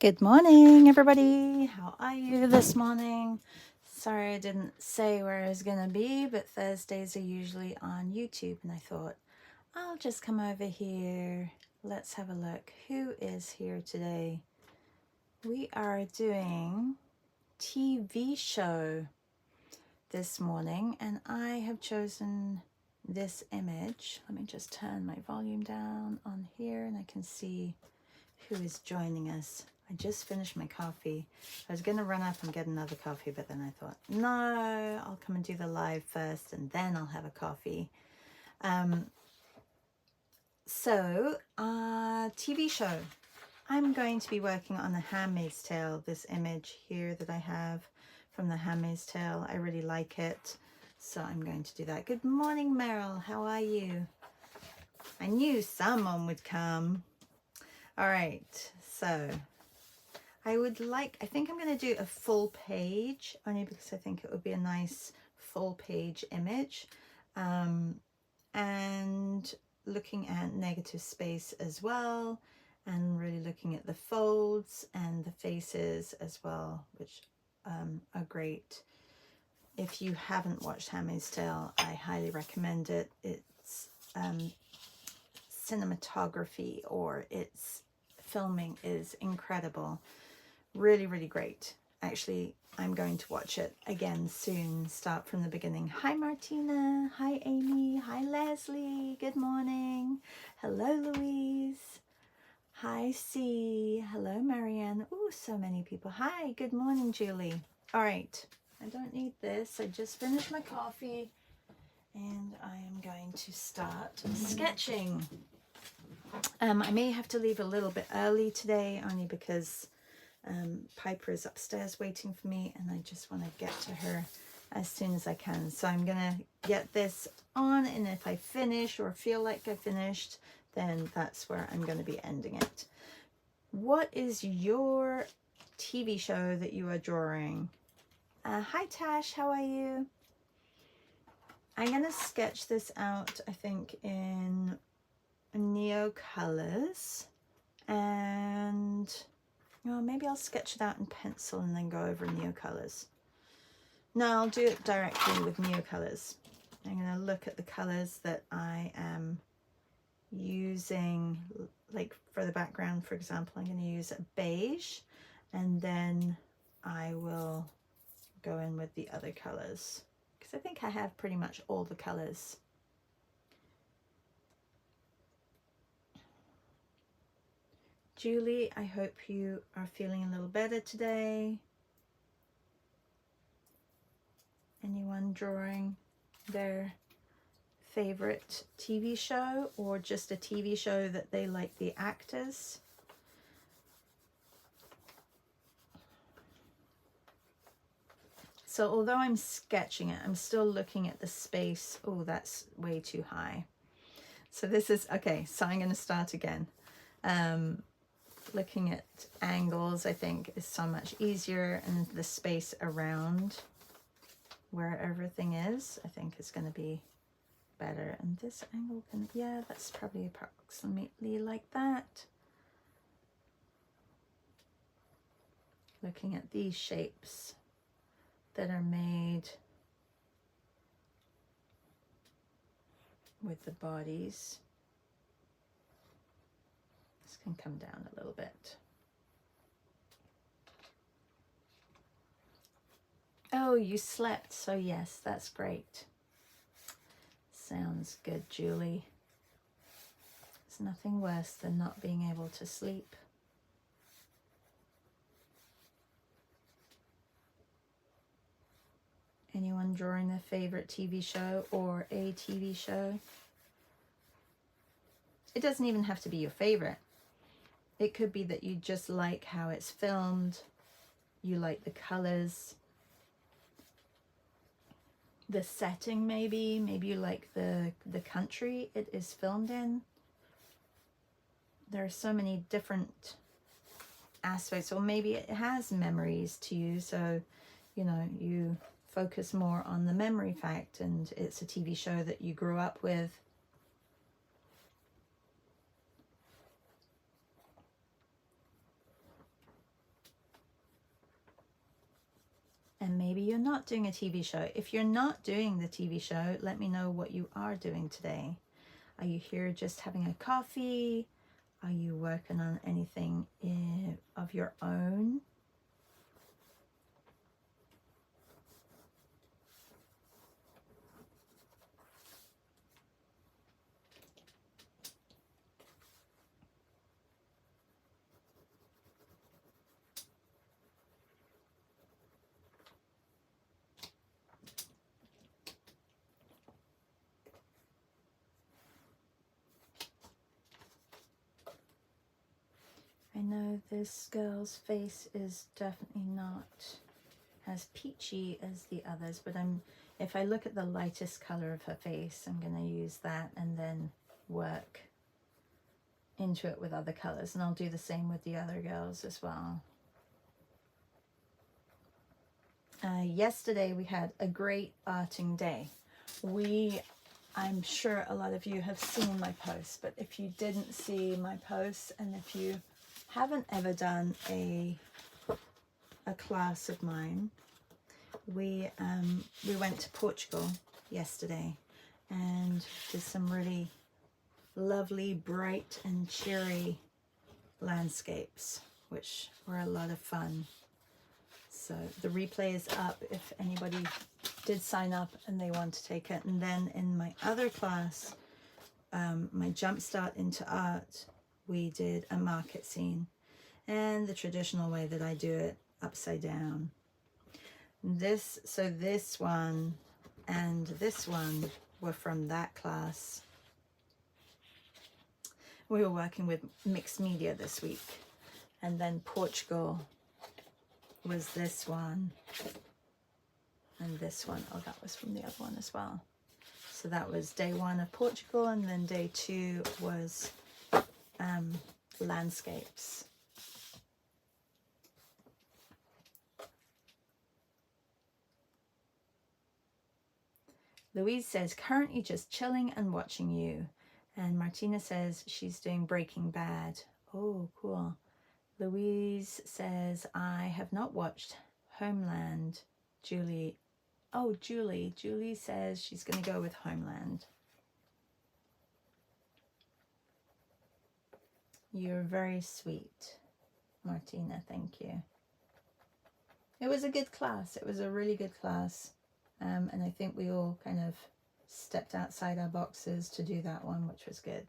Good morning, everybody. How are you this morning? Sorry I didn't say where I was going to be, but Thursdays are usually on YouTube, and I thought I'll just come over here. Let's have a look. Who is here today? We are doing TV show this morning, and I have chosen this image. Let me just turn my volume down on here, and I can see who is joining us. I just finished my coffee. I was going to run up and get another coffee, but then I thought, no, I'll come and do the live first and then I'll have a coffee. TV show. I'm going to be working on The Handmaid's Tale, this image here that I have from The Handmaid's Tale. I really like it, so I'm going to do that. Good morning, Meryl. How are you? I knew someone would come. All right, so I think I'm going to do a full page, only because I think it would be a nice full page image, and looking at negative space as well, and really looking at the folds and the faces as well, which are great. If you haven't watched Handmaid's Tale, I highly recommend it. It's cinematography, or its filming is incredible. Really, really great. Actually, I'm going to watch it again soon, start from the beginning. Hi, Martina. Hi, Amy. Hi, Leslie. Good morning. Hello, Louise. Hi, C. Hello, Marianne. Oh, so many people. Hi, good morning, Julie. All right. I don't need this. I just finished my coffee, and I am going to start sketching. I may have to leave a little bit early today, only because Piper is upstairs waiting for me, and I just want to get to her as soon as I can. So I'm gonna get this on, and if I finish or feel like I finished, then that's where I'm going to be ending it. What is your TV show that you are drawing? Hi, Tash. How are you? I'm going to sketch this out, I think, in Neo Colors, and maybe I'll sketch it out in pencil and then go over Neo Colors. No, I'll do it directly with Neo Colors. I'm going to look at the colors that I am using, like for the background, for example, I'm going to use a beige, and then I will go in with the other colors, because I think I have pretty much all the colors. Julie, I hope you are feeling a little better today. Anyone drawing their favorite TV show, or just a TV show that they like the actors? So although I'm sketching it, I'm still looking at the space. Oh, that's way too high. So this is, okay, so I'm going to start again. Looking at angles, I think, is so much easier, and the space around where everything is, I think, is going to be better. And this angle can, yeah, that's probably approximately like that. Looking at these shapes that are made with the bodies. This can come down a little bit. Oh, you slept, so yes, that's great. Sounds good, Julie. There's nothing worse than not being able to sleep. Anyone drawing their favorite TV show or a TV show? It doesn't even have to be your favorite. It could be that you just like how it's filmed, you like the colors, the setting, maybe you like the country it is filmed in. There are so many different aspects, or maybe it has memories to you, so you focus more on the memory fact, and it's a TV show that you grew up with. you're not doing a TV show. If you're not doing the TV show, let me know what you are doing today. Are you here just having a coffee? Are you working on anything of your own? I know this girl's face is definitely not as peachy as the others, but if I look at the lightest color of her face, I'm going to use that and then work into it with other colors, and I'll do the same with the other girls as well. Yesterday we had a great arting day. I'm sure a lot of you have seen my posts, but if you didn't see my posts, and if you haven't ever done a class of mine, we went to Portugal yesterday and did some really lovely, bright and cheery landscapes, which were a lot of fun. So the replay is up if anybody did sign up and they want to take it. And then in my other class, my Jumpstart into Art, we did a market scene, and the traditional way that I do it, upside down. So this one and this one were from that class. We were working with mixed media this week. And then Portugal was this one and this one. Oh, that was from the other one as well. So that was day 1 of Portugal, and then day 2 was landscapes. Louise says, currently just chilling and watching you. And Martina says she's doing Breaking Bad. Oh, cool. Louise says, I have not watched Homeland. Julie says she's going to go with Homeland. You're very sweet, Martina. Thank you. It was a good class. It was a really good class. And I think we all kind of stepped outside our boxes to do that one, which was good.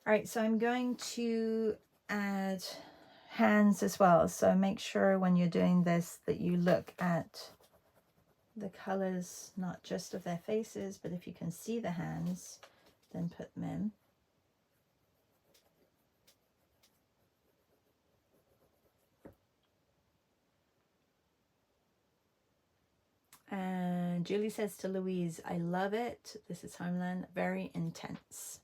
All right, so I'm going to add hands as well. So make sure when you're doing this that you look at the colors, not just of their faces, but if you can see the hands, then put them in. And Julie says to Louise, I love it. This is Homeland, very intense.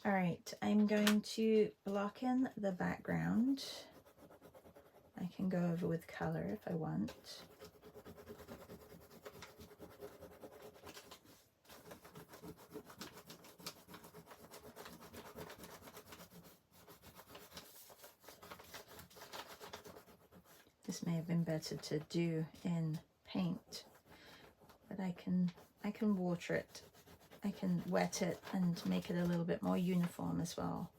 All right, I'm going to block in the background. I can go over with color if I want. This may have been better to do in paint, but I can water it. I can wet it and make it a little bit more uniform as well.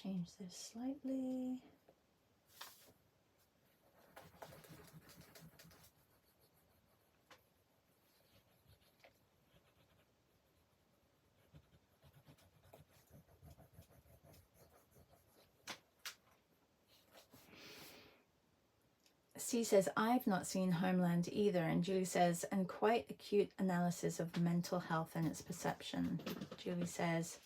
Change this slightly. C says, I've not seen Homeland either. And Julie says, and quite acute analysis of mental health and its perception. Julie says,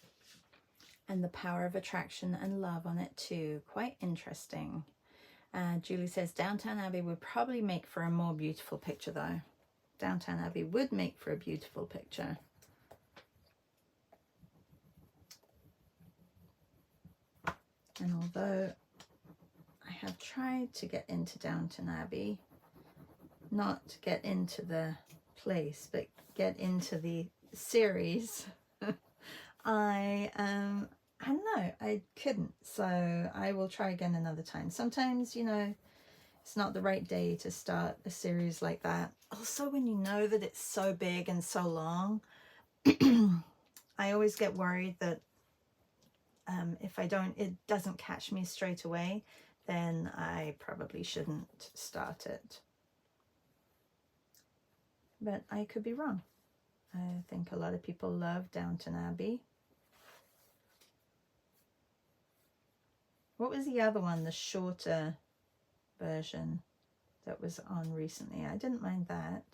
and the power of attraction and love on it too. Quite interesting. Julie says, Downton Abbey would probably make for a more beautiful picture though. Downton Abbey would make for a beautiful picture. And although I have tried to get into Downton Abbey, not to get into the place, but get into the series, I don't know, I couldn't. So I will try again another time. Sometimes, you know, it's not the right day to start a series like that. Also, when you know that it's so big and so long, I always get worried that if it doesn't catch me straight away, then I probably shouldn't start it. But I could be wrong. I think a lot of people love Downton Abbey. What was the other one, the shorter version that was on recently? I didn't mind that.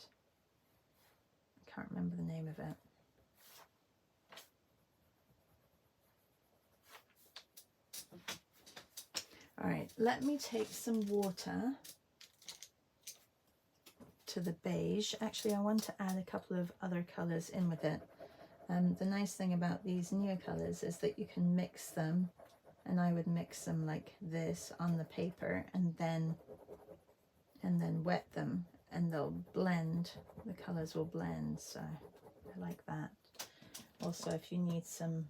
I can't remember the name of it. All right, let me take some water to the beige. Actually, I want to add a couple of other colors in with it. The nice thing about these newer colors is that you can mix them, and I would mix them like this on the paper and then wet them, and they'll blend. The colors will blend, so I like that. Also, if you need some,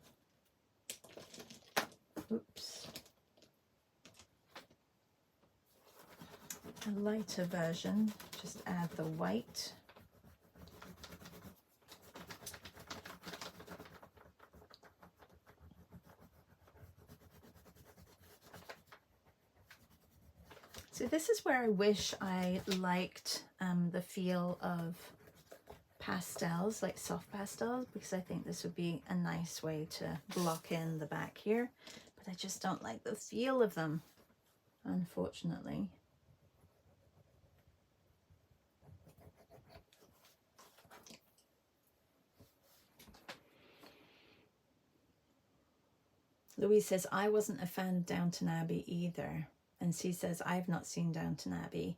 a lighter version, just add the white. So this is where I wish I liked the feel of pastels, like soft pastels, because I think this would be a nice way to block in the back here, but I just don't like the feel of them, unfortunately. Louise says, I wasn't a fan of Downton Abbey either. And she says, I've not seen Downton Abbey.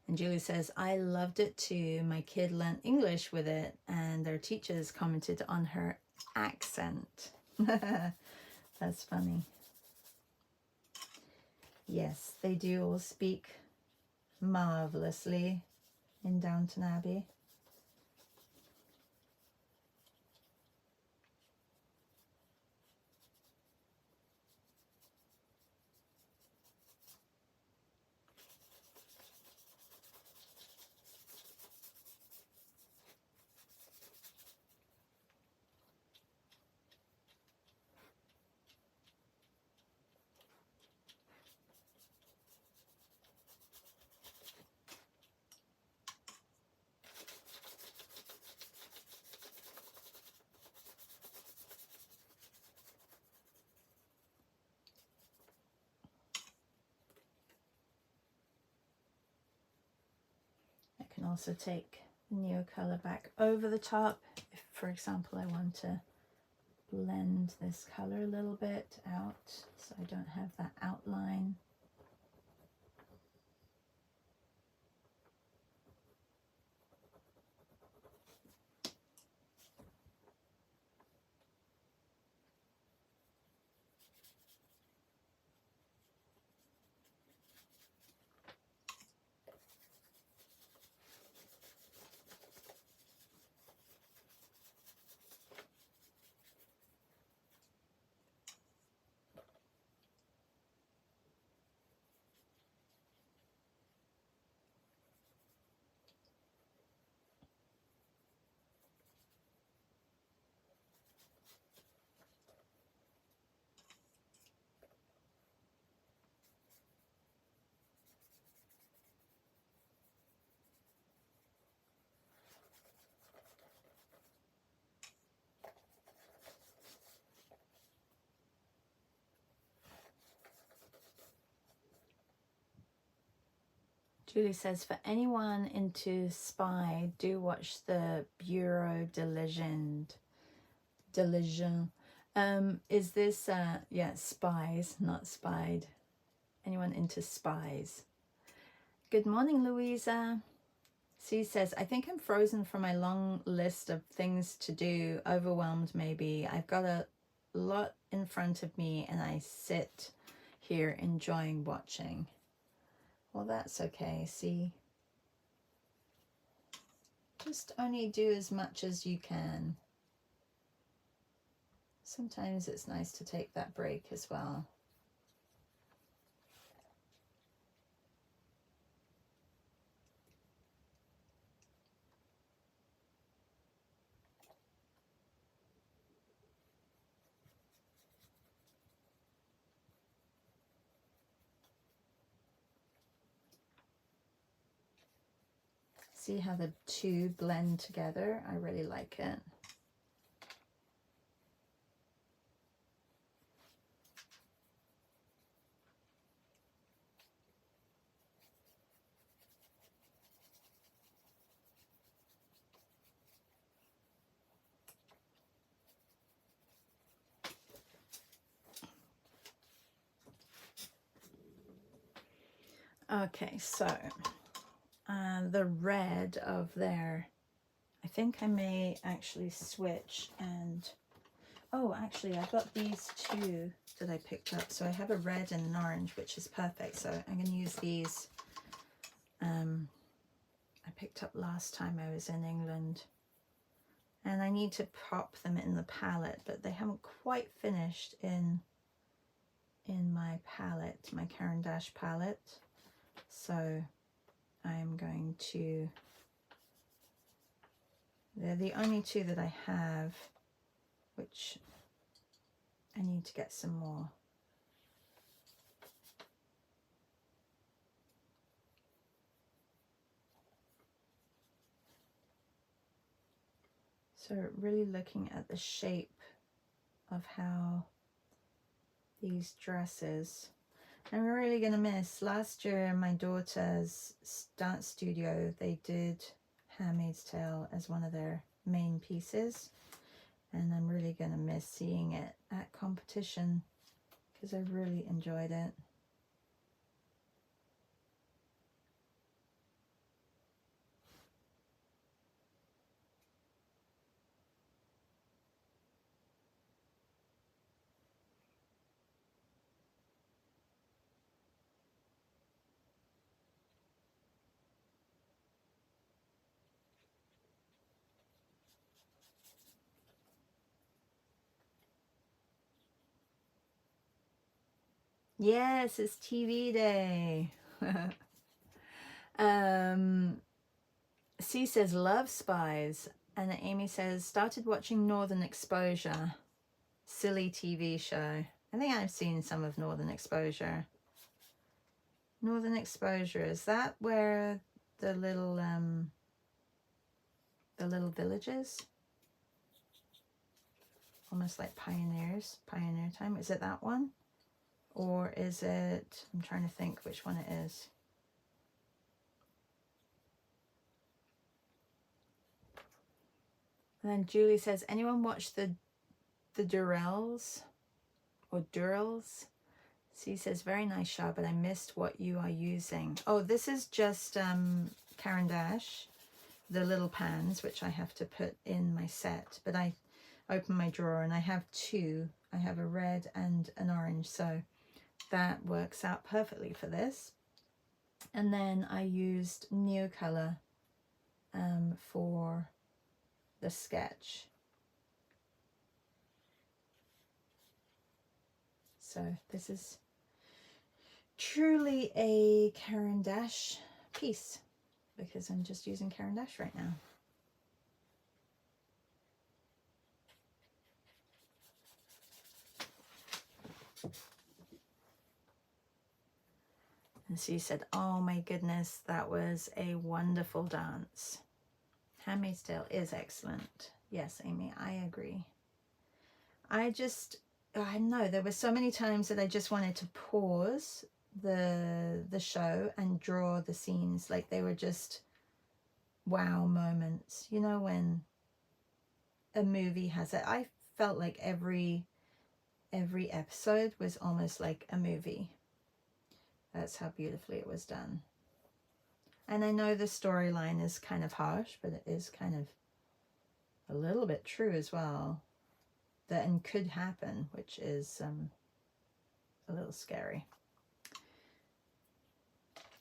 And Julie says, I loved it too. My kid learnt English with it, and their teachers commented on her accent. That's funny. Yes, they do all speak marvelously in Downton Abbey. I can also take the newer color back over the top. If, for example, I want to blend this color a little bit out so I don't have that outline. Julie says, for anyone into spy, do watch the Bureau de Legend. Is this, yeah, spies, not spied. Anyone into spies. Good morning, Louisa. C says, I think I'm frozen from my long list of things to do, overwhelmed maybe. I've got a lot in front of me and I sit here enjoying watching. Well, that's okay, C. Just only do as much as you can. Sometimes it's nice to take that break as well. See how the two blend together? I really like it. Okay, so the red of there, I think I may actually switch and, oh, actually I've got these two that I picked up. So I have a red and an orange, which is perfect. So I'm going to use these. I picked up last time I was in England. And I need to pop them in the palette, but they haven't quite finished in my palette, my Caran d'Ache palette. So I'm going to, they're the only two that I have, which I need to get some more. So really looking at the shape of how these dresses, I'm really going to miss, last year in my daughter's dance studio, they did Handmaid's Tale as one of their main pieces. And I'm really going to miss seeing it at competition because I really enjoyed it. Yes, it's TV day. C says, love spies. And Amy says, started watching Northern Exposure. Silly TV show. I think I've seen some of Northern Exposure. Northern Exposure, is that where the little villages? Almost like pioneers, pioneer time. Is it that one? Or is it, I'm trying to think which one it is. And then Julie says, anyone watch the Durrells or Durrells? C says, very nice shot, but I missed what you are using. Oh, this is just Caran d'Ache, the little pans, which I have to put in my set. But I open my drawer and I have two. I have a red and an orange, so that works out perfectly for this. And then I used Neocolor for the sketch. So this is truly a Caran d'Ache piece because I'm just using Caran d'Ache right now. And she said, oh my goodness, that was a wonderful dance. Handmaid's Tale is excellent. Yes, Amy, I agree. I know there were so many times that I just wanted to pause the show and draw the scenes. Like, they were just wow moments. You know, when a movie has it, I felt like every episode was almost like a movie. That's how beautifully it was done. And I know the storyline is kind of harsh, but it is kind of a little bit true as well. That and could happen, which is a little scary.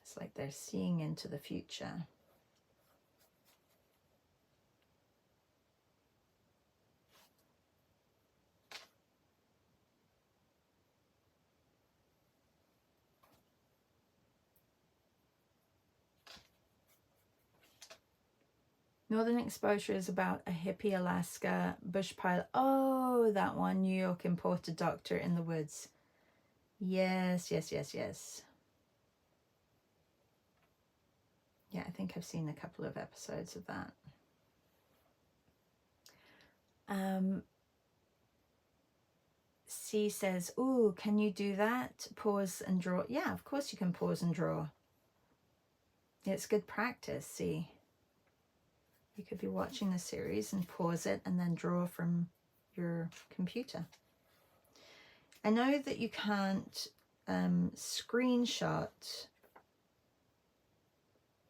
It's like they're seeing into the future. Northern Exposure is about a hippie Alaska bush pilot. Oh, that one. New York imported doctor in the woods. Yes, yes, yes, yes. Yeah, I think I've seen a couple of episodes of that. C says, ooh, can you do that? Pause and draw. Yeah, of course you can pause and draw. It's good practice, C. You could be watching the series and pause it and then draw from your computer. I know that you can't screenshot.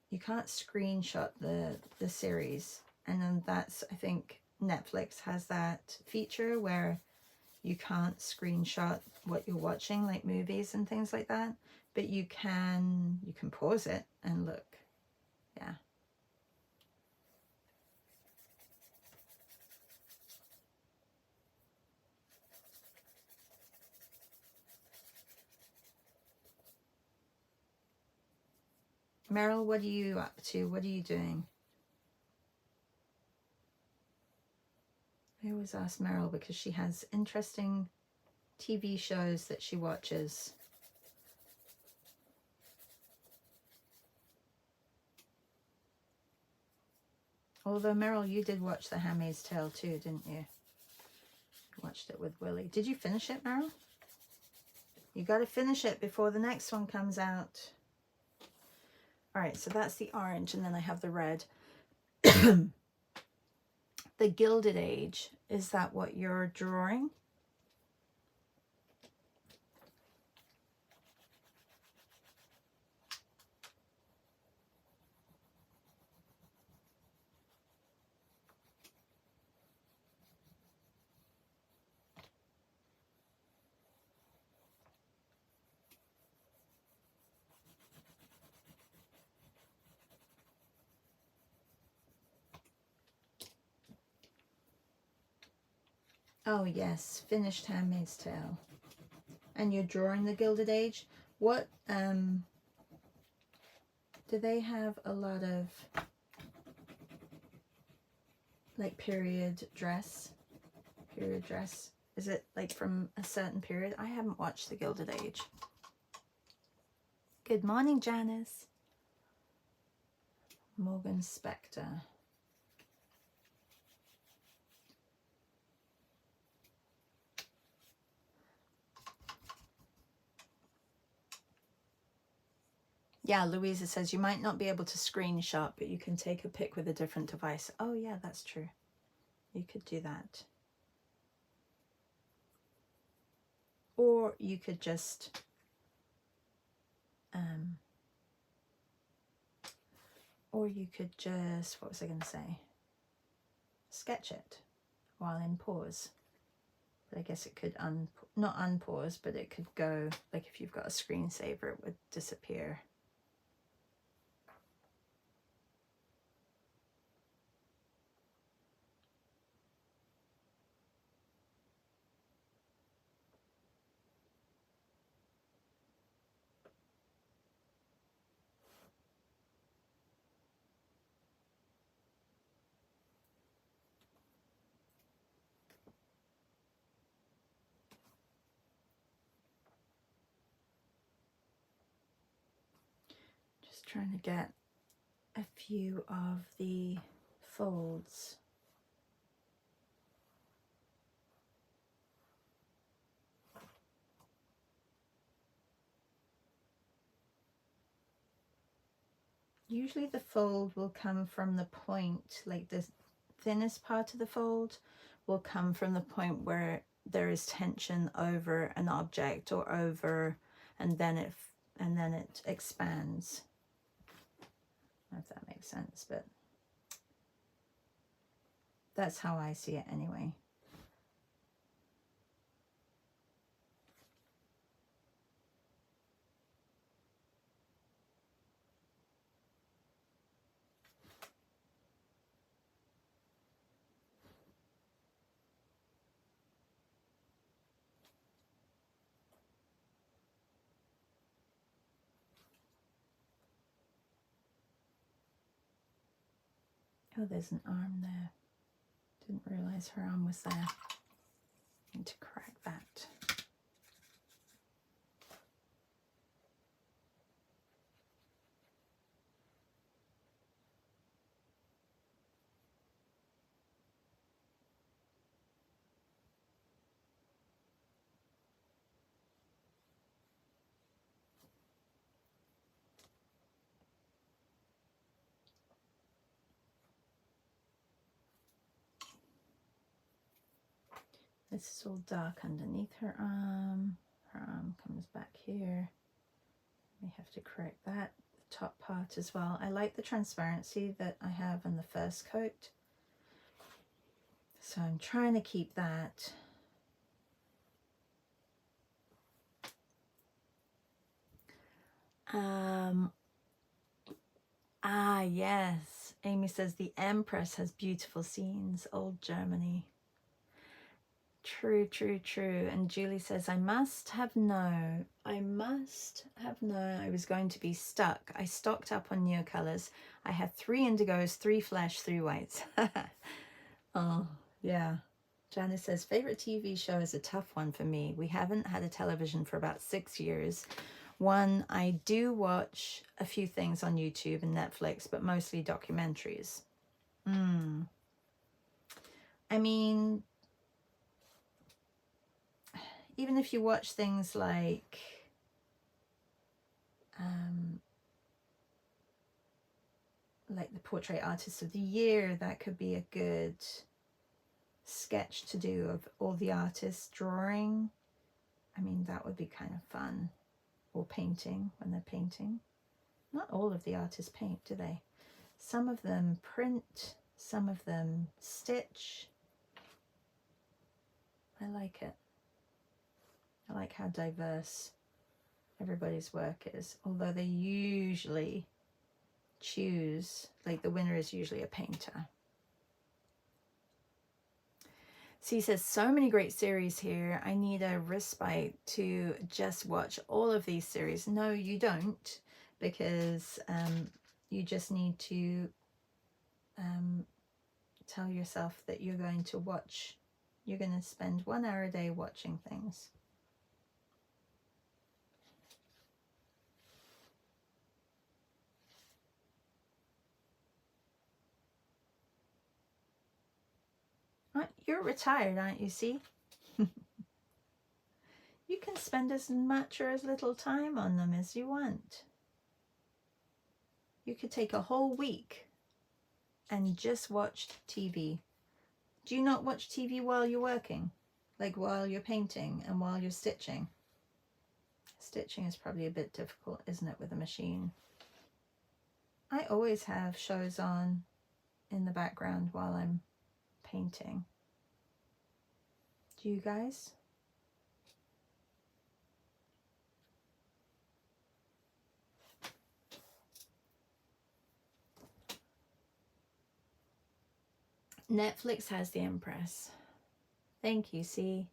You can't screenshot the series, and then that's, I think Netflix has that feature where you can't screenshot what you're watching, like movies and things like that, but you can pause it and look. Yeah. Meryl, what are you up to? What are you doing? I always ask Meryl because she has interesting TV shows that she watches. Although, Meryl, you did watch The Handmaid's Tale too, didn't you? You watched it with Willie. Did you finish it, Meryl? You got to finish it before the next one comes out. All right, so that's the orange, and then I have the red. The Gilded Age, is that what you're drawing? Oh yes, finished Handmaid's Tale. And you're drawing the Gilded Age. What, do they have a lot of, like, period dress? Period dress? Is it, like, from a certain period? I haven't watched the Gilded Age. Good morning, Janice. Morgan Spector. Yeah, Louisa says you might not be able to screenshot, but you can take a pic with a different device. Oh yeah, that's true. You could do that. Or you could just what was I going to say? Sketch it while in pause. But I guess it could not unpause, but it could go, like if you've got a screensaver, it would disappear. Just trying to get a few of the folds. Usually the fold will come from the point, like the thinnest part of the fold will come from the point where there is tension over an object or over, and then it expands. I don't know if that makes sense, but that's how I see it anyway. Oh, there's an arm there. Didn't realize her arm was there. Need to correct that. This is all dark underneath her arm. Her arm comes back here. We have to correct that. The top part as well. I like the transparency that I have on the first coat, so I'm trying to keep that. Yes. Amy says the Empress has beautiful scenes. Old Germany. True, true, true. And Julie says, I must have known I was going to be stuck. I stocked up on Neocolors. I had 3 indigos, 3 flesh, 3 whites. Oh, yeah. Janice says, favorite TV show is a tough one for me. We haven't had a television for about 6 years. One, I do watch a few things on YouTube and Netflix, but mostly documentaries. I mean, even if you watch things like the Portrait Artist of the Year, that could be a good sketch to do of all the artists drawing. I mean, that would be kind of fun. Or painting, when they're painting. Not all of the artists paint, do they? Some of them print, some of them stitch. I like it. I like how diverse everybody's work is, although they usually choose, like the winner is usually a painter. So he says, so many great series here. I need a respite to just watch all of these series. No, you don't, because you just need to tell yourself that you're going to watch. You're going to spend 1 hour a day watching things. You're retired, aren't you? See? You can spend as much or as little time on them as you want. You could take a whole week and just watch TV. Do you not watch TV while you're working? Like while you're painting and while you're stitching? Stitching is probably a bit difficult, isn't it, with a machine? I always have shows on in the background while I'm painting. Do you guys? Netflix has The Empress. Thank you, see?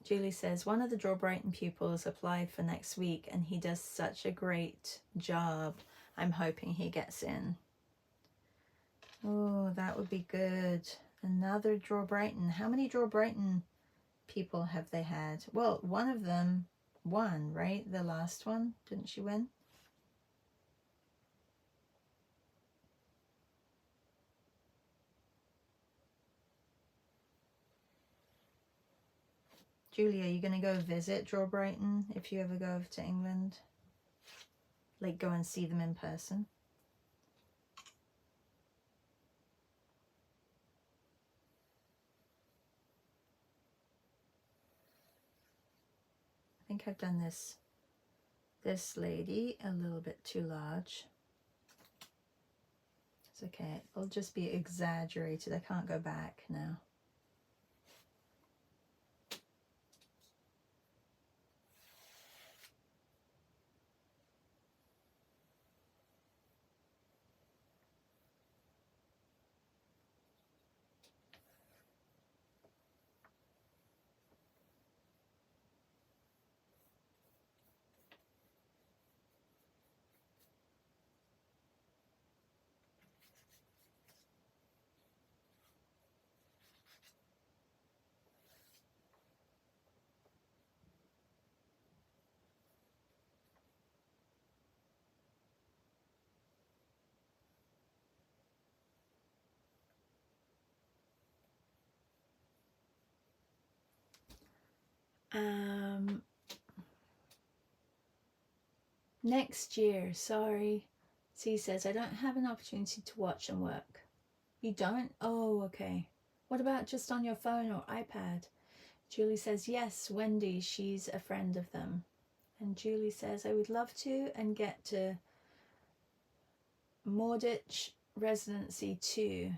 Julie says, one of the Draw Brighton pupils applied for next week and he does such a great job. I'm hoping he gets in. Oh, that would be good. Another Draw Brighton. How many Draw Brighton people have they had? Well, one of them won, right? The last one. Didn't she win? Julia, are you going to go visit Draw Brighton if you ever go over to England? like go and see them in person. I think I've done this lady a little bit too large. It's okay, it'll just be exaggerated. I can't go back now. Next year, sorry. C says, I don't have an opportunity to watch and work. You don't? Oh, okay. What about just on your phone or iPad? Julie says, yes, Wendy, she's a friend of them. And Julie says, I would love to and get to Moorditch residency too.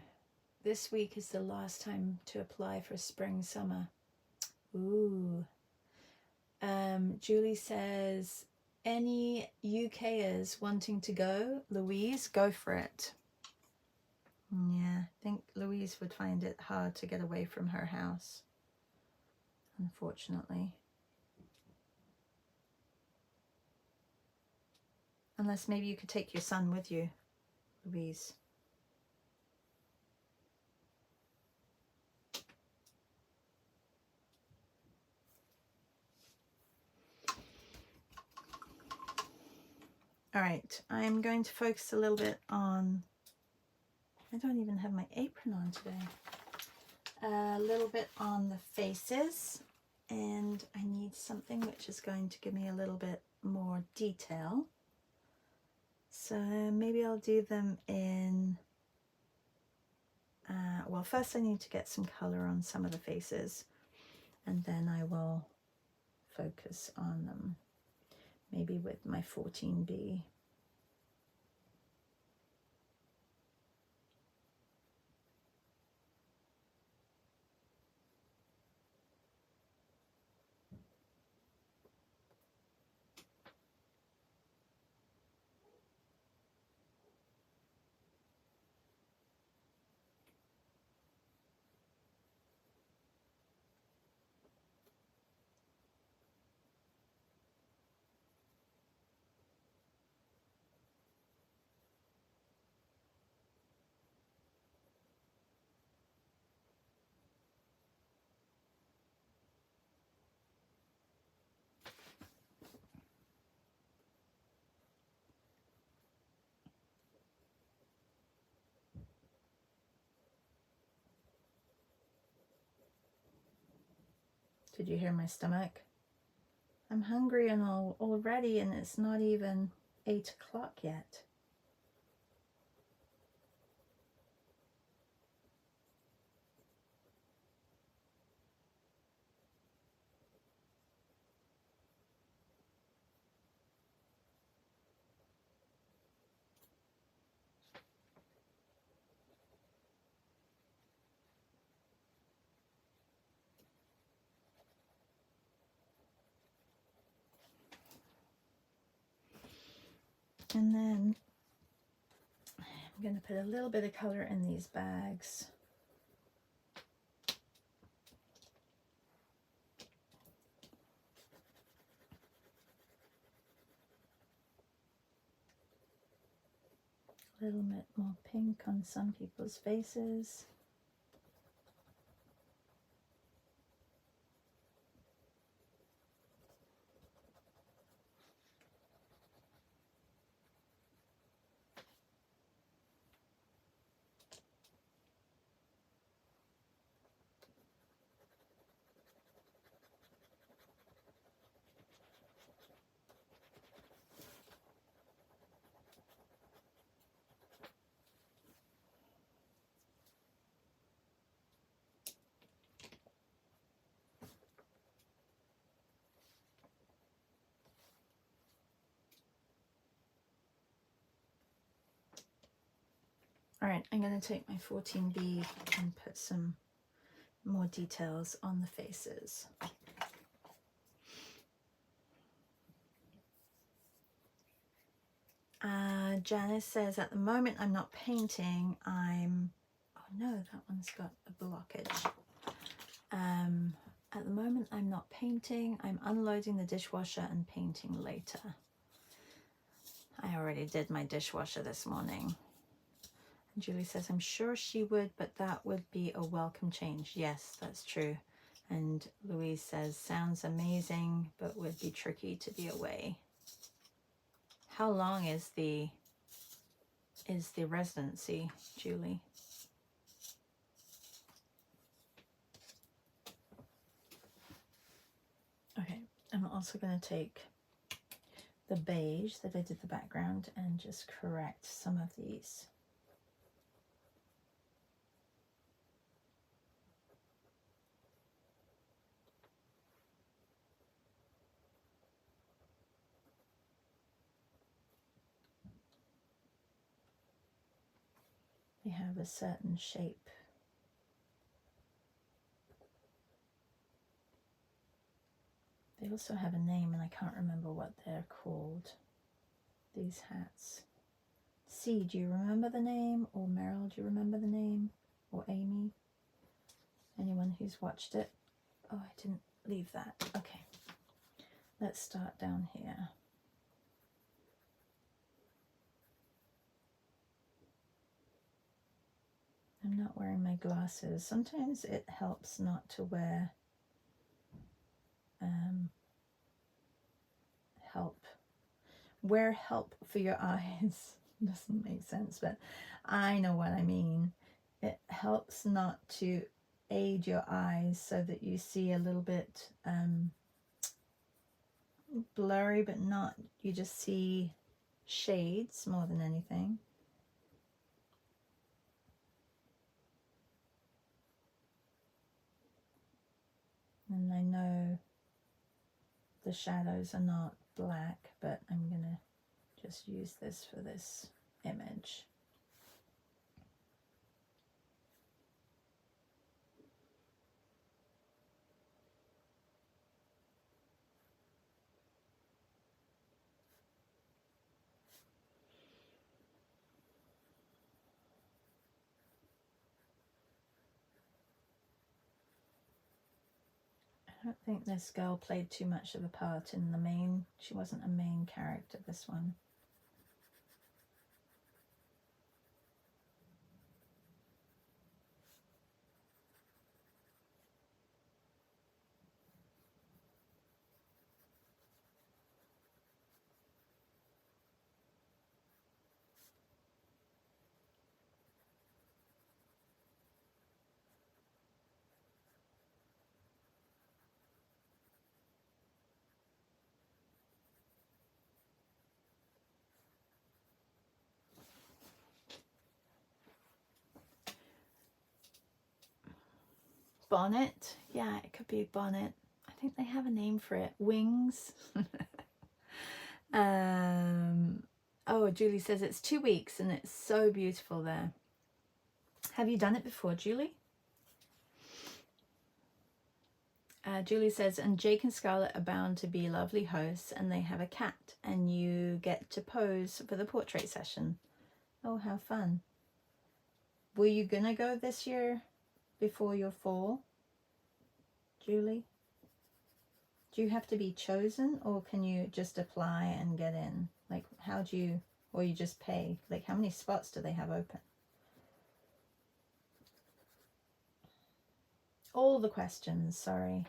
This week is the last time to apply for spring summer. Ooh. Julie says, any UKers wanting to go? Louise, go for it. Yeah, I think Louise would find it hard to get away from her house, unfortunately. Unless maybe you could take your son with you, Louise. All right, I'm going to focus a little bit on, I don't even have my apron on today, a little bit on the faces, and I need something which is going to give me a little bit more detail. So maybe I'll do them in, well, first I need to get some color on some of the faces, and then I will focus on them, maybe with my 14B. Did you hear my stomach? I'm hungry and all already, and it's not even 8 o'clock yet. And then I'm going to put a little bit of color in these bags. A little bit more pink on some people's faces. All right, I'm going to take my 14B and put some more details on the faces. Janice says, at the moment I'm not painting, I'm, oh no, that one's got a blockage. At the moment I'm not painting, I'm unloading the dishwasher and painting later. I already did my dishwasher this morning. Julie says, I'm sure she would, but that would be a welcome change. Yes, that's true. And Louise says, sounds amazing, but would be tricky to be away. How long is the residency, Julie? Okay, I'm also going to take the beige that I did the background and just correct some of these. They have a certain shape. They also have a name and I can't remember what they're called, these hats. C, do you remember the name? Or Meryl, do you remember the name? Or Amy? Anyone who's watched it? Oh, I didn't leave that. Okay, let's start down here. I'm not wearing my glasses. Sometimes it helps not to wear help. Wear help for your eyes. Doesn't make sense, but I know what I mean. It helps not to aid your eyes so that you see a little bit blurry, but not, you just see shades more than anything. And I know the shadows are not black, but I'm gonna just use this for this image. I don't think this girl played too much of a part in the main. She wasn't a main character, this one. Bonnet. Yeah, it could be a bonnet. I think they have a name for it. Wings. Oh, Julie says it's 2 weeks and it's so beautiful there. Have you done it before, Julie? Julie says, and Jake and Scarlett are bound to be lovely hosts and they have a cat and you get to pose for the portrait session. Oh, how fun. Were you gonna go this year before your fall, Julie? Do you have to be chosen or can you just apply and get in? Like, how do you, or you just pay? Like, how many spots do they have open? All the questions, sorry.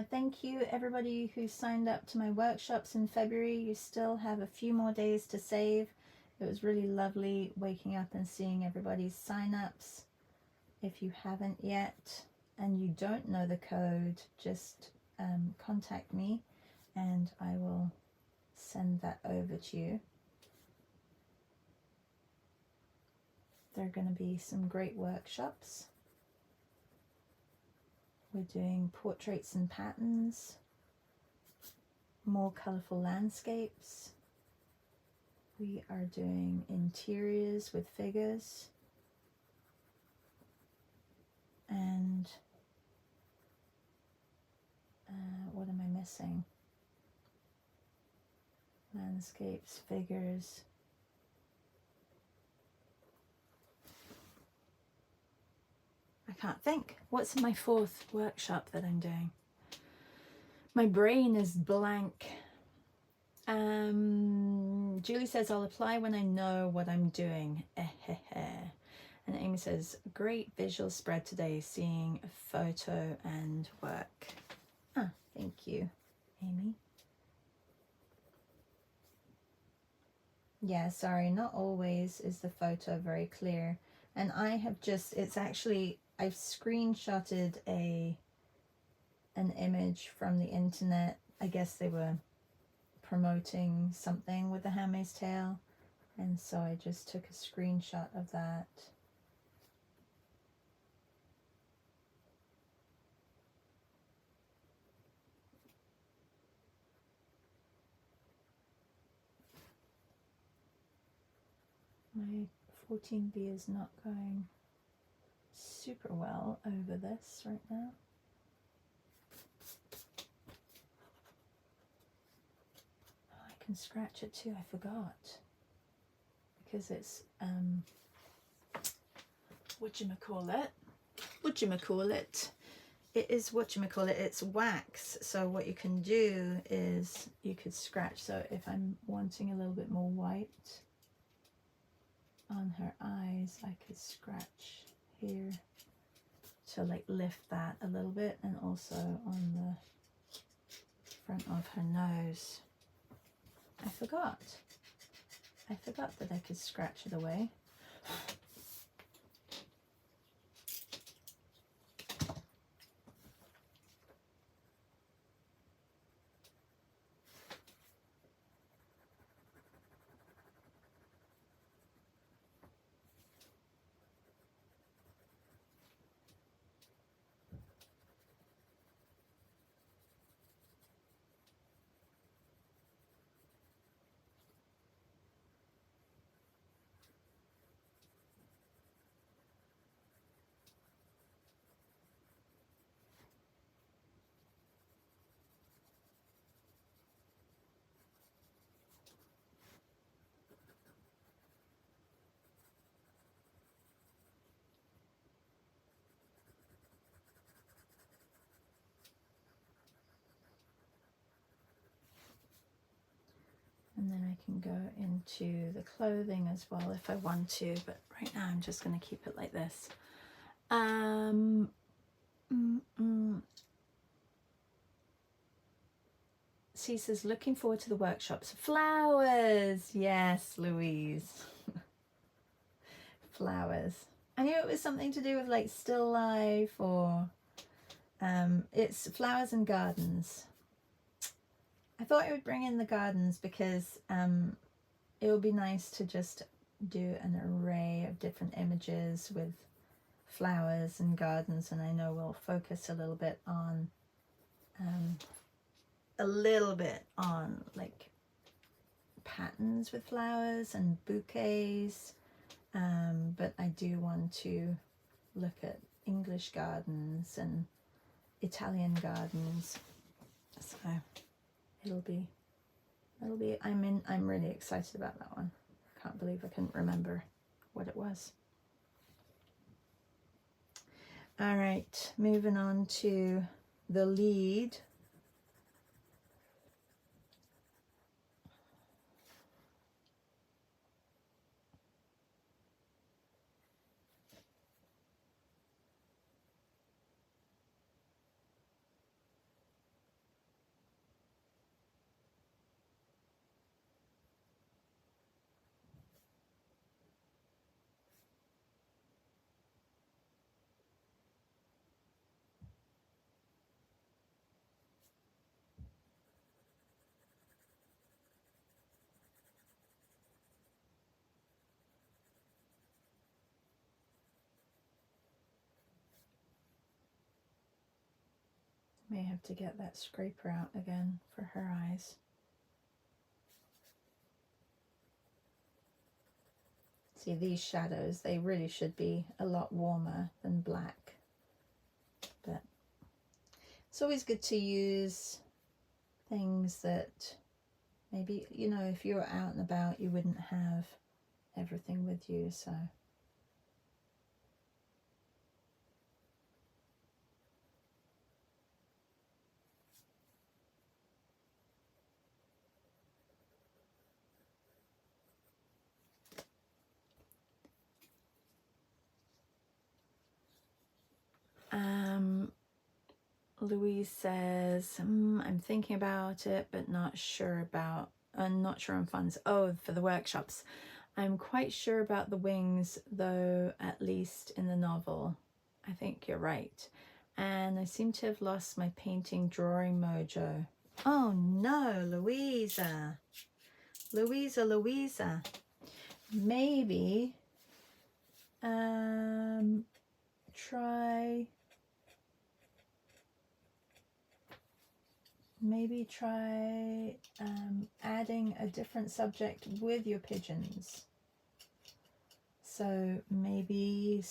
Thank you everybody who signed up to my workshops in February. You still have a few more days to save. It was really lovely waking up and seeing everybody's sign-ups. If you haven't yet and you don't know the code, just contact me and I will send that over to you. There are going to be some great workshops. We're doing portraits and patterns, more colorful landscapes. We are doing interiors with figures. And what am I missing? Landscapes, figures. I can't think. What's my fourth workshop that I'm doing? My brain is blank. Julie says, I'll apply when I know what I'm doing. And Amy says, great visual spread today, seeing a photo and work. Ah, thank you, Amy. Yeah, sorry, not always is the photo very clear. And I have just, it's actually, I've screenshotted an image from the internet. I guess they were promoting something with The Handmaid's Tale, and so I just took a screenshot of that. My 14B is not going super well over this right now. Oh, I can scratch it too, I forgot. Because it's, it is whatchamacallit, it's wax. So what you can do is you could scratch. So if I'm wanting a little bit more white on her eyes, I could scratch here to like lift that a little bit, and also on the front of her nose. I forgot that I could scratch it away. And then I can go into the clothing as well if I want to, but right now I'm just going to keep it like this. C says, looking forward to the workshops. Flowers! Yes, Louise. Flowers. I knew it was something to do with like still life, or it's flowers and gardens. I thought I would bring in the gardens because it would be nice to just do an array of different images with flowers and gardens, and I know we'll focus a little bit on like patterns with flowers and bouquets, but I do want to look at English gardens and Italian gardens, so I'm really excited about that one. I can't believe I couldn't remember what it was. All right, moving on to the lead. May have to get that scraper out again for her eyes. See, these shadows, they really should be a lot warmer than black. But it's always good to use things that maybe, you know, if you're out and about, you wouldn't have everything with you, so. Louise says, I'm thinking about it, but not sure on funds. Oh, for the workshops. I'm quite sure about the wings, though, at least in the novel. I think you're right. And I seem to have lost my painting drawing mojo. Oh no, Louisa. Louisa. Maybe try adding a different subject with your pigeons. So maybe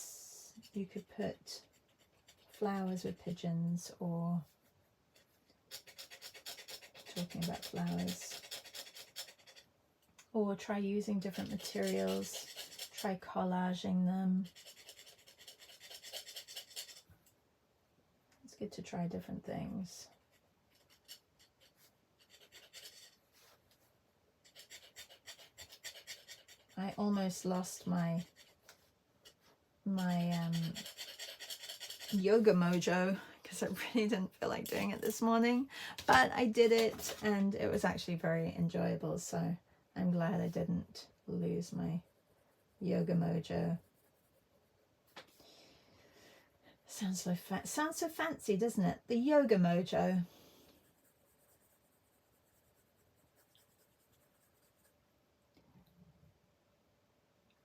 you could put flowers with pigeons, or talking about flowers, or try using different materials, try collaging them. It's good to try different things. I almost lost my yoga mojo because I really didn't feel like doing it this morning, but I did it and it was actually very enjoyable, so I'm glad I didn't lose my yoga mojo. Sounds so fancy, doesn't it? The yoga mojo.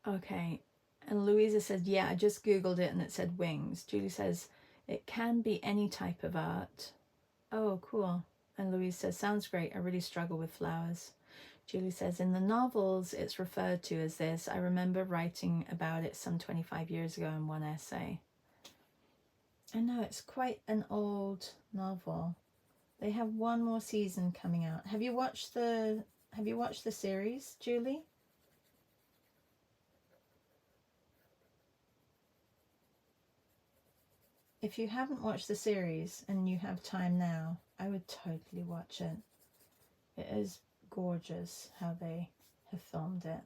Okay, and Louisa said, yeah, I just Googled it and it said wings. Julie says, it can be any type of art. Oh, cool. And Louise says, sounds great. I really struggle with flowers. Julie says, in the novels, it's referred to as this. I remember writing about it some 25 years ago in one essay. I know, it's quite an old novel. They have one more season coming out. Have you watched the series, Julie? If you haven't watched the series and you have time now, I would totally watch it. It is gorgeous how they have filmed it.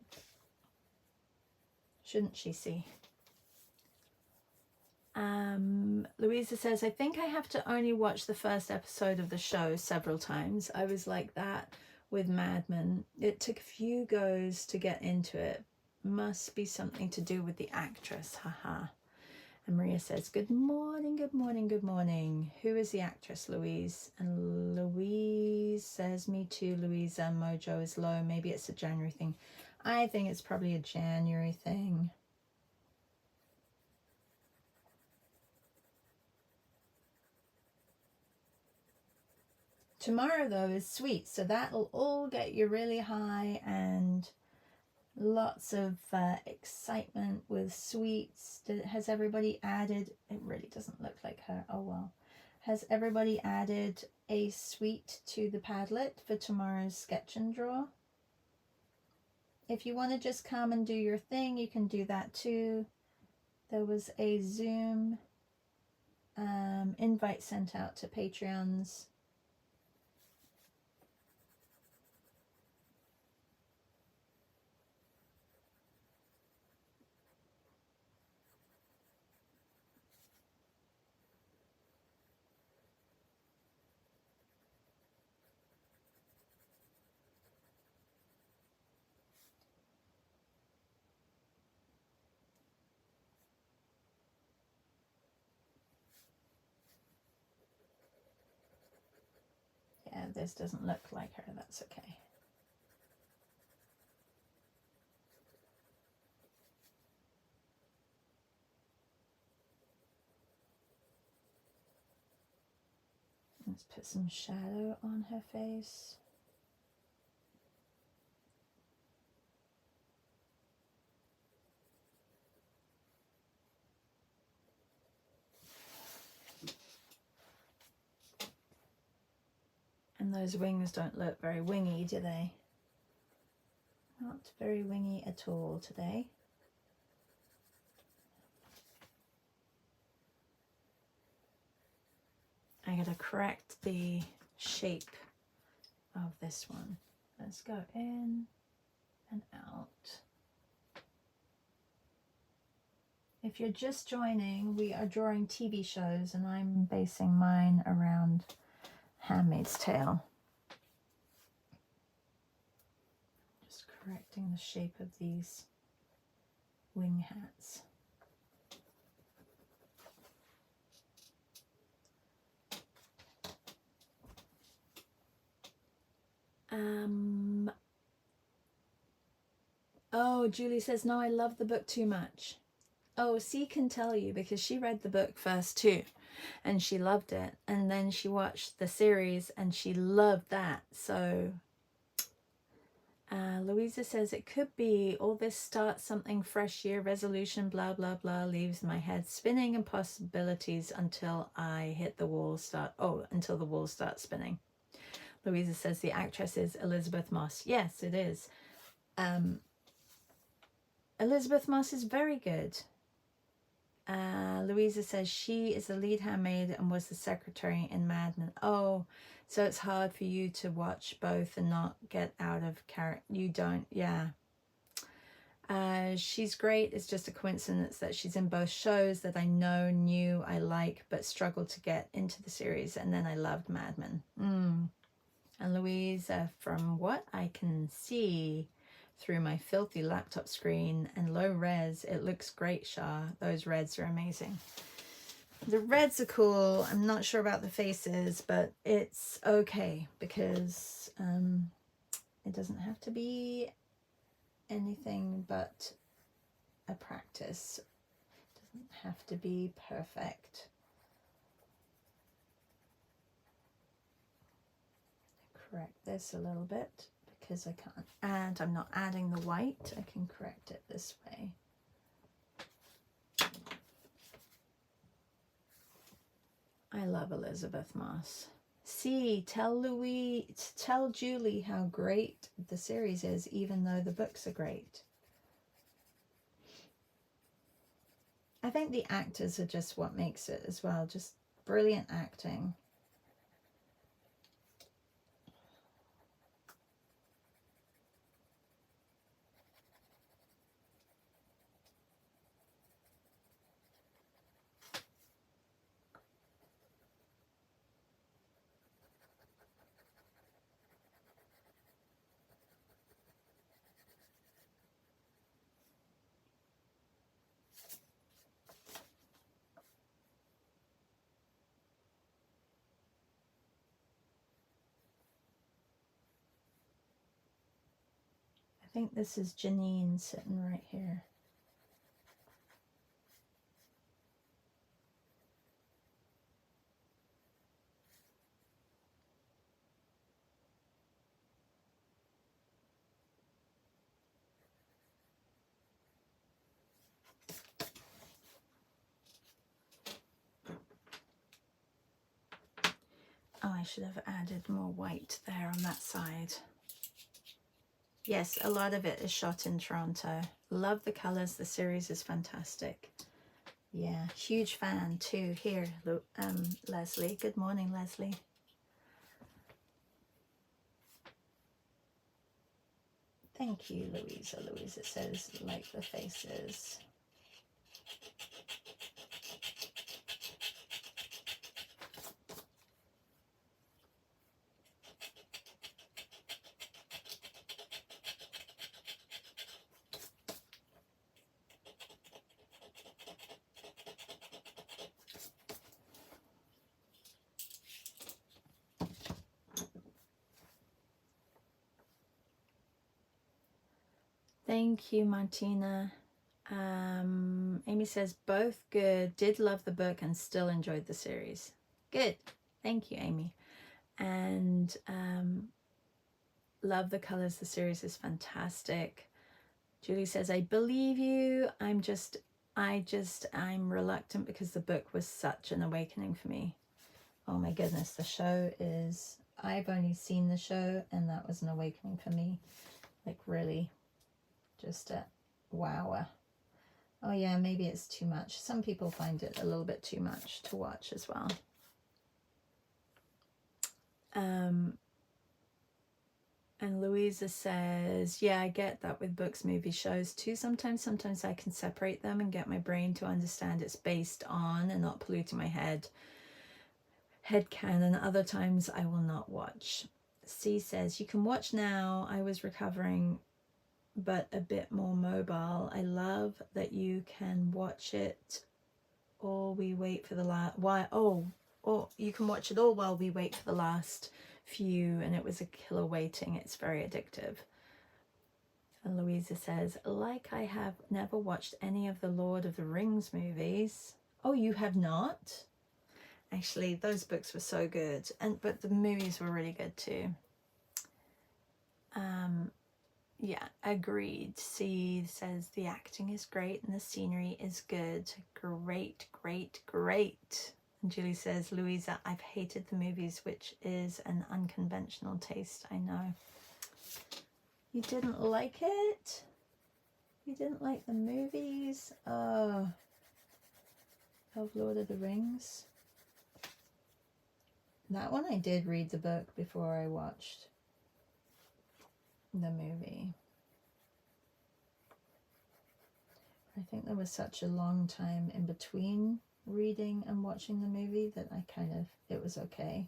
Shouldn't she see? Louisa says, I think I have to only watch the first episode of the show several times. I was like that with Mad Men. It took a few goes to get into it. Must be something to do with the actress, haha. And Maria says, good morning, good morning, good morning. Who is the actress, Louise? And Louise says, me too, Louisa. Mojo is low. Maybe it's a January thing. I think it's probably a January thing. Tomorrow, though, is sweet, so that'll all get you really high and lots of excitement with sweets. Has everybody added, it really doesn't look like her, oh well. Has everybody added a sweet to the Padlet for tomorrow's sketch and draw? If you want to just come and do your thing, you can do that too. There was a Zoom invite sent out to Patreons. Yeah, this doesn't look like her, that's okay. Let's put some shadow on her face. And those wings don't look very wingy, do they? Not very wingy at all today. I gotta correct the shape of this one. Let's go in and out. If you're just joining, we are drawing TV shows and I'm basing mine around Handmaid's Tale. Just correcting the shape of these wing hats. Oh, Julie says, no, I love the book too much. Oh, C can tell you because she read the book first too and she loved it. And then she watched the series and she loved that. So Louisa says, it could be all this starts something fresh year resolution, blah, blah, blah, leaves my head spinning and possibilities until I hit the wall until the wall starts spinning. Louisa says the actress is Elizabeth Moss. Yes, it is. Elizabeth Moss is very good. Louisa says she is the lead handmaid and was the secretary in Mad Men. Oh, so it's hard for you to watch both and not get out of character. You don't, yeah. She's great. It's just a coincidence that she's in both shows that I knew I like, but struggled to get into the series. And then I loved Mad Men. And Louisa, from what I can see through my filthy laptop screen and low res, it looks great, Shah. Those reds are amazing. The reds are cool. I'm not sure about the faces, but it's okay because it doesn't have to be anything but a practice. It doesn't have to be perfect. Correct this a little bit because I can't add, I'm not adding the white. I can correct it this way. I love Elizabeth Moss. See, tell Julie how great the series is, even though the books are great. I think the actors are just what makes it as well. Just brilliant acting. I think this is Janine sitting right here. Oh, I should have added more white there on that side. Yes, a lot of it is shot in Toronto. Love the colors. The series is fantastic. Yeah, huge fan too. Here, Leslie. Good morning, Leslie. Thank you, Louisa. Louisa says, like the faces. Thank you, Martina. Amy says, both good. Did love the book and still enjoyed the series. Good. Thank you, Amy. And love the colors. The series is fantastic. Julie says, I believe you. I'm reluctant because the book was such an awakening for me. Oh my goodness, the show is, I've only seen the show and that was an awakening for me. Like really, just a wower. Oh yeah, maybe it's too much. Some people find it a little bit too much to watch as well. And Louisa says, yeah, I get that with books, movies, shows too. Sometimes I can separate them and get my brain to understand it's based on and not polluting my head canon. Other times I will not watch. C says, you can watch now. I was recovering, but a bit more mobile. I love that you can watch it or we wait for the last, you can watch it all while we wait for the last few, and it was a killer waiting. It's very addictive. And Louisa says, like I have never watched any of the Lord of the Rings movies. Oh, you have not? Actually, those books were so good, but the movies were really good too. Yeah, agreed. C says the acting is great and the scenery is good. Great, great, great. And Julie says, Louisa, I've hated the movies, which is an unconventional taste. I know. You didn't like it? You didn't like the movies? Of Lord of the Rings? That one I did read the book before I watched the movie. I think there was such a long time in between reading and watching the movie that it was okay.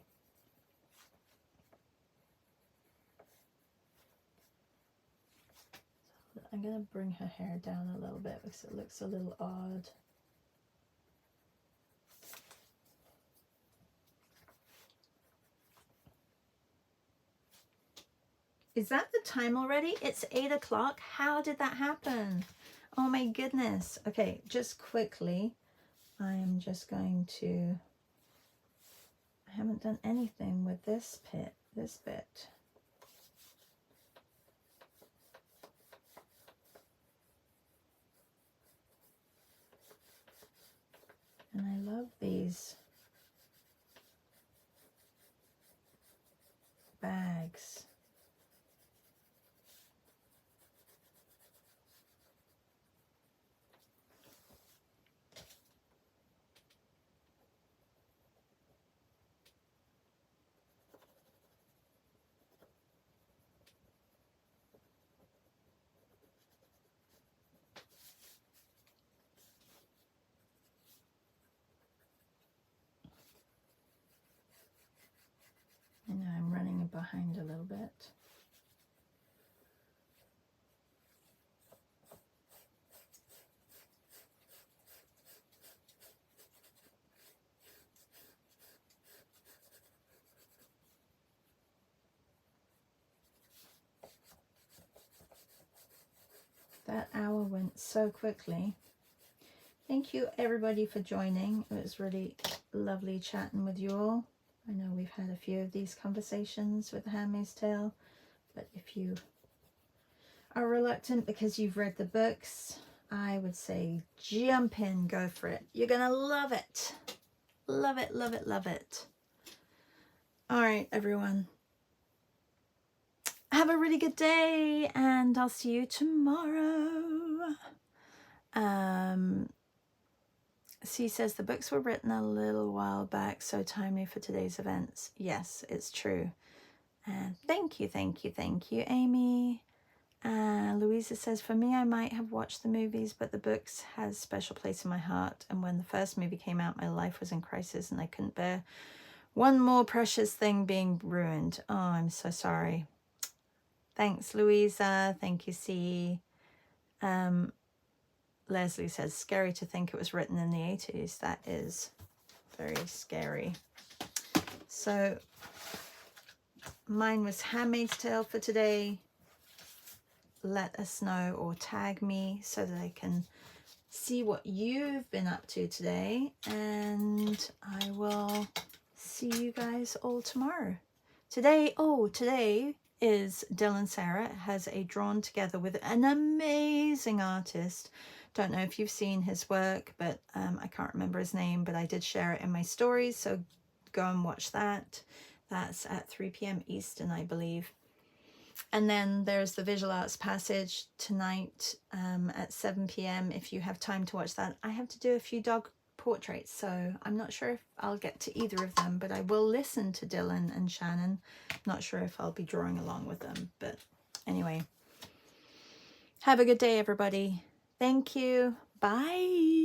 I'm going to bring her hair down a little bit because it looks a little odd. Is that the time already? It's 8 o'clock. How did that happen? Oh my goodness. Okay, just quickly, I'm just going to, I haven't done anything with this bit. And I love these bags. I know I'm running behind a little bit. That hour went so quickly. Thank you everybody for joining. It was really lovely chatting with you all. I know we've had a few of these conversations with The Handmaid's Tale, but if you are reluctant because you've read the books, I would say jump in, go for it. You're gonna love it. Love it, love it, love it. All right, everyone. Have a really good day, and I'll see you tomorrow. C says the books were written a little while back, so timely for today's events. Yes, it's true. And thank you, Amy. Louisa says, for me, I might have watched the movies, but the books has a special place in my heart. And when the first movie came out, my life was in crisis and I couldn't bear one more precious thing being ruined. Oh, I'm so sorry. Thanks, Louisa. Thank you, C. Leslie says, scary to think it was written in the 80s. That is very scary. So mine was Handmaid's Tale for today. Let us know or tag me so that I can see what you've been up to today. And I will see you guys all tomorrow. Today is Dylan Sarah has a drawn together with an amazing artist. Don't know if you've seen his work, but I can't remember his name, but I did share it in my stories, so go and watch that. That's at 3 p.m. Eastern, I believe. And then there's the Visual Arts Passage tonight at 7 p.m. if you have time to watch that. I have to do a few dog portraits, so I'm not sure if I'll get to either of them, but I will listen to Dylan and Shannon. Not sure if I'll be drawing along with them, but anyway. Have a good day, everybody. Thank you. Bye.